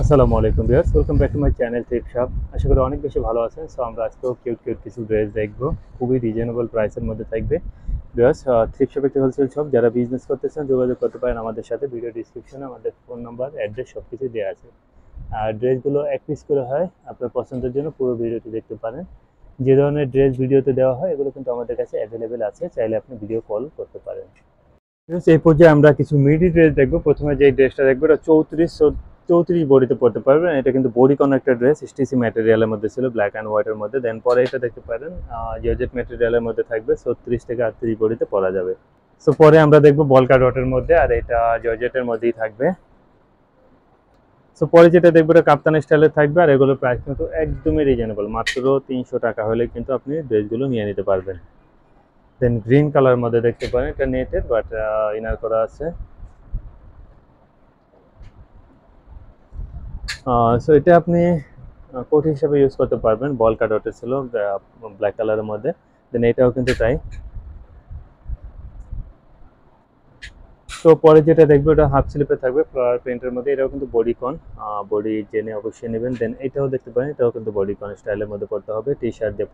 আসসালামু আলাইকুম viewers, welcome back to my channel thrift shop. আশা করি অনেক বেশি ভালো আছেন। সো আমরা আজকেও কিউট কিউট কিছু ড্রেস দেখবো, খুবই রিজনেবল প্রাইসের মধ্যে থাকবে। ভিউয়ার্স, থ্রিফট শপ একটি হোলসেল শপ। যারা বিজনেস করতেছেন যোগাযোগ করতে পারেন আমাদের সাথে। ভিডিও ডিসক্রিপশনে আমাদের ফোন নাম্বার, অ্যাড্রেস সব কিছু দেওয়া আছে। আর ড্রেসগুলো এক পিস করে হয়, আপনার পছন্দের জন্য পুরো ভিডিওটি দেখতে পারেন। যে ধরনের ড্রেস ভিডিওতে দেওয়া হয় এগুলো কিন্তু আমাদের কাছে অ্যাভেলেবেল আছে, চাইলে আপনি ভিডিও কল করতে পারেন। এই পর্যায়ে আমরা কিছু মিডি ড্রেস দেখবো। প্রথমে যে ড্রেসটা দেখবো এটা 34 বডিতে পড়তে পারবেন। এটা কিন্তু বডি কন একটা ড্রেস, স্টিচি ম্যাটেরিয়ালের মধ্যে ছিল, ব্ল্যাক অ্যান্ড হোয়াইটের মধ্যে। দেন পরে এটা দেখতে পারেন জর্জেট ম্যাটেরিয়ালের মধ্যে থাকবে, 36 থেকে 38 বডিতে পরা যাবে। সো পরে আমরা দেখবো বলকা ডটের মধ্যে, আর এটা জর্জেটের মধ্যেই থাকবে। সো পরে যেটা দেখবো এটা কাপ্তান স্টাইলের থাকবে, আর এগুলোর প্রাইস কিন্তু একদমই রিজনেবল, মাত্র 300 টাকা হলে কিন্তু আপনি ড্রেসগুলো নিয়ে নিতে পারবেন। দেন গ্রিন কালার মধ্যে দেখতে পারেন, এটা নেটেড বাট ইনার করা আছে। সো এটা আপনি কোট হিসেবে ইউজ করতে পারবেন। বল কাট ওটা ছিল ব্ল্যাক কালারের মধ্যে, দেন এটাও কিন্তু তাই। তো পরে যেটা দেখবো এটা হাফ স্লিপে থাকবে ফ্লাওয়ার প্রিন্টের মধ্যে, এটাও কিন্তু বডি কন, বডি জেনে অবশ্যই নেবেন। দেন এটাও দেখতে পারেন, এটাও কিন্তু বডি কন স্টাইলের মধ্যে পড়তে হবে, টি শার্ট দিয়ে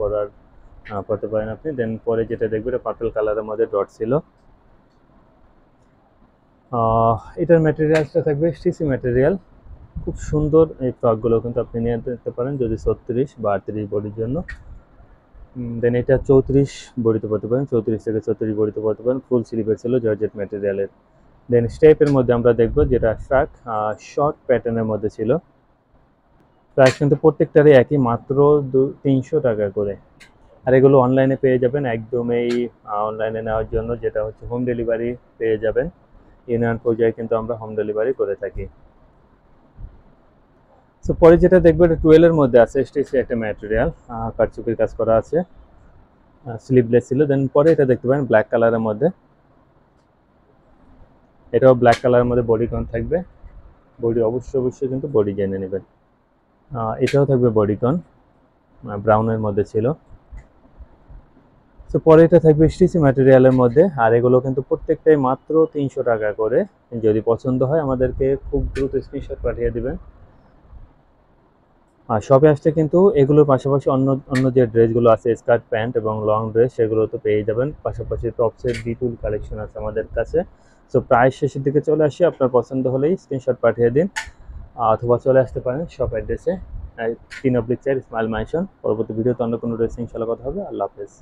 পড়তে পারেন আপনি। দেন পরে যেটা দেখবো এটা পার্পল কালারের মধ্যে ডট ছিল। এটার ম্যাটেরিয়ালসটা থাকবে স্টিচি ম্যাটেরিয়াল, খুব সুন্দর। এই ফ্রকগুলো কিন্তু আপনি নিয়ে যেতে পারেন যদি 36 বা 38 বডির জন্য। দেন এটা 34 বডিতে পড়তে পারেন, 34 থেকে 36 বডিতে পড়তে পারেন। ফুল স্লিভের ছিল, জর্জেট ম্যাটেরিয়ালের। দেন স্টেপের মধ্যে আমরা দেখবো যেটা ফ্রাক শর্ট প্যাটার্নের মধ্যে ছিল। প্রাইস কিন্তু প্রত্যেকটারই একই, মাত্র 300 টাকা করে। আর এগুলো অনলাইনে পেয়ে যাবেন একদমই। অনলাইনে নেওয়ার জন্য যেটা হচ্ছে হোম ডেলিভারি পেয়ে যাবেন। ইউনিয়ন পর্যায়ে কিন্তু আমরা হোম ডেলিভারি করে থাকি। সো পরে যেটা দেখবো এটা 12 এর মধ্যে আছে, স্টিচি একটা ম্যাটেরিয়াল, কারচুপির কাজ করা আছে, স্লিভলেস ছিল। দেন পরে এটা দেখতে পারেন ব্ল্যাক কালারের মধ্যে, এটাও ব্ল্যাক কালারের মধ্যে বডি কন থাকবে। বডি অবশ্যই কিন্তু বডি জেনে নেবেন। এটাও থাকবে বডি কন, ব্রাউনের মধ্যে ছিল। তো পরে এটা থাকবে স্টিচি ম্যাটেরিয়ালের মধ্যে, আর এগুলো কিন্তু প্রত্যেকটাই মাত্র 300 টাকা করে। যদি পছন্দ হয় আমাদেরকে খুব দ্রুত স্ক্রিনশট পাঠিয়ে দিবেন। আর শপে আসতে কিন্তু এগুলোর পাশাপাশি অন্য অন্য যে ড্রেসগুলো আছে, স্কার্ট প্যান্ট এবং লং ড্রেস, সেগুলো তো পেয়ে যাবেন। পাশাপাশি টপসের বিপুল কালেকশন আছে আমাদের কাছে। সো প্রায় শেষের দিকে চলে আসি, আপনার পছন্দ হলেই স্ক্রিনশট পাঠিয়ে দিন, অথবা চলে আসতে পারেন শপ অ্যাড্রেসে 3/4 স্মাইল ম্যানশন। পরবর্তী ভিডিওতে অন্য কোনো ড্রেস ইনশাল্লাহ কথা হবে। আল্লাহ হাফেজ।